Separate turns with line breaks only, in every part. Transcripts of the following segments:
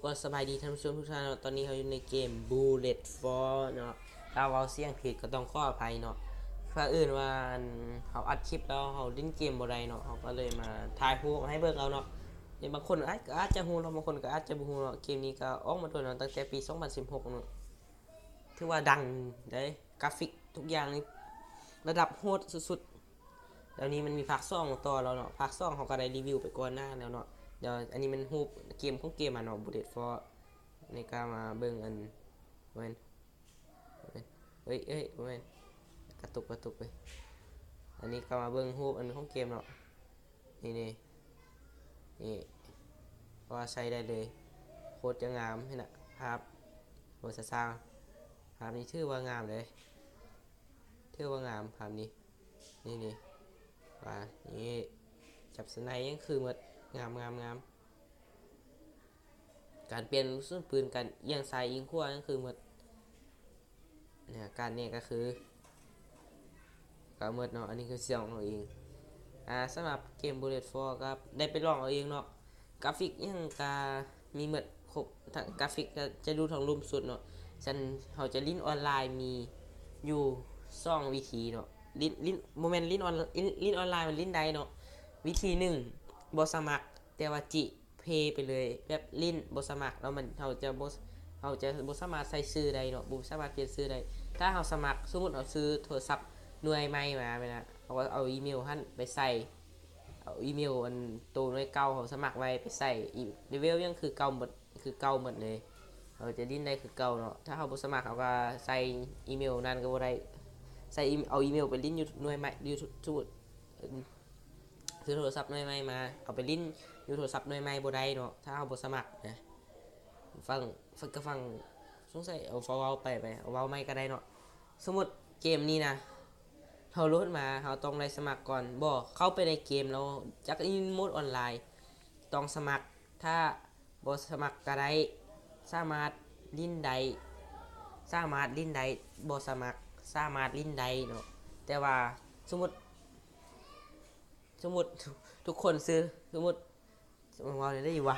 ก็สบายดีท่านผู้ชมทุกท่านเนาะตอนนี้เขาอยู่ในเกม Bullet for เนาะถ้าเราเสียงผิดก็ต้องขออภัยเนาะถ้าอื่นว่าเขาอัดคลิปแล้วเขาเล่นเกมบ่ได้เนาะเขาก็เลยมาถ่ายรูปให้เบิ่งเอาเนาะบางคนอาจจะฮู้เนาะบางคนก็อาจจะบ่ฮู้เนาะเกมนี้ก็ออกมาโดนเนาะตั้งแต่ปี2016เนาะถือว่าดังได้กราฟิกทุกอย่างนี่ระดับโหดสุดๆแล้วนี้มันมีภาค2ต่อแล้วเนาะภาค2เขาก็ได้รีวิวไปก่อนหน้าแล้วเนาะเดี๋ยวอันนี้มันรูปเกมของเกมเนาะ Bullet for ในการมาเบิ่งอันเว้นเฮ้ยเว้นกระตุกไปอันนี้ก็มาเบิ่งรูปอันของเกมเนาะนี่ว่าใช้ได้เลยโคตรจะงามเห็นน่ะภาพโหสร้างภาพนี้ถือว่างามเลยถือว่างามภาพนี้นี่ว่านี่จับสไนยังคือหมดงามการเปลี่ยนลูกปืนการเอียงซ้ายเอียงขวาก็คือหมดเนี่ยการเนี่ยก็คือหมดเนาะอันนี้คือเสียงของเราเองสำหรับเกม Bullet for ครับได้ไปลองเอาเองเนาะกราฟิกยังก็มีหมดครบทั้งกราฟิกก็จะดูทางรูปสุดเนาะฉันเขาจะลิ้นออนไลน์มีอยู่2วิธีเนาะลิ้นโมเมนต์ลิ้นออนไลน์มันลิ้นใดเนาะวิธี1บ่สมัครแต่ว่าจิเพย์ไปเลยแบบลิ้นบ่สมัครแล้วมันเขาจะบ่สามารถใส่ชื่อใดเนาะบ่สามารถเปลี่ยนชื่อใดถ้าเขาสมัครสมมุติเขาซื้อโทรศัพท์หน่วยใหม่มาไปนะเขาก็เอาอีเมลหั่นไปใส่เอาอีเมลอันตัวหน่วยเก่าเขาสมัครไว้ไปใส่อีเลเวลยังคือเก่าหมดเลยเขาจะดิ้นได้คือเก่าเนาะถ้าเขาบ่สมัครเขาก็ใส่อีเมลนั้นก็บ่ได้ใส่เอาอีเมลไปลิ้นอยู่หน่วยใหม่อยู่สมมุติซื้อโทรศัพท์หน่วยใหม่มาเอาไปลิ้นอยู่โทรศัพท์หน่วยใหม่บ่ได้เนาะถ้าเขาบ่สมัครนะฟังสงสัยเอาเว้าไปเอาเว้าไม่ก็ได้เนาะสมมุติเกมนี้นะเขาโหลดมาเขาต้องได้สมัครก่อนบ่เข้าไปในเกมแล้วจักอินโหมดออนไลน์ต้องสมัครถ้าบ่สมัครก็ได้สามารถลิ้นได้บ่สมัครสามารถลิ้นได้เนาะแต่ว่าสมมุติทุกคนซื้อสมมุติว่าได้อยู่วะ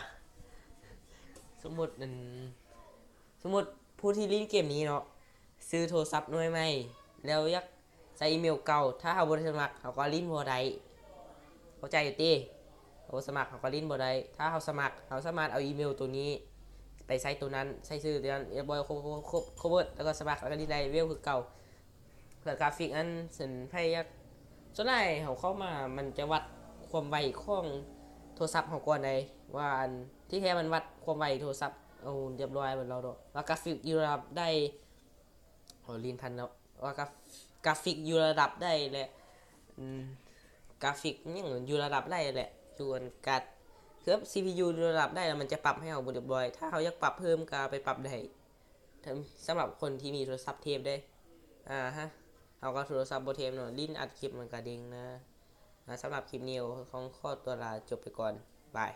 สมมุติผู้ที่เล่นเกมนี้เนาะซื้อโทรศัพท์หน่วยใหม่แล้วอยากใส่อีเมลเก่าถ้าเขาบ่ได้สมัครเขาก็ลิ้นบ่ได้เข้าใจอยู่ติเขาสมัครเขาก็ลิ้นบ่ได้ถ้าเขาสมัครเขาสามารถเอาอีเมลตัวนี้ไปใส่ตัวนั้นใส่ชื่อตัวนั้นเรียบร้อยครบแล้วก็สมัครแล้วก็ลิ้นได้เวลคือเก่าเพื่อกราฟิกอันสินไผอยากส่วนใหญ่เขาเข้ามามันจะวัดความไวของโทรศัพท์เขาก่อนได้ว่าอันที่แท้มันวัดความไวโทรศัพท์เอาเรียบร้อยเหมือนเราเนาะว่ากราฟิกอยู่ระดับได้ลิ้นพันเนาะว่ากราฟิกอยู่ระดับได้แหละกราฟิกยังอยู่ระดับได้แหละส่วนการคือ CPU อยู่ระดับได้แล้วมันจะปรับให้เราเรียบร้อยถ้าเขาอยากปรับเพิ่มก็ไปปรับได้สำหรับคนที่มีโทรศัพท์เทปได้ฮะเอาก็โทรศัพท์บ่เทปเนาะลิ้นอัดคลิปมันก็เด้งนะสำหรับคลิปนี้ของข้อตัวลาจบไปก่อนบาย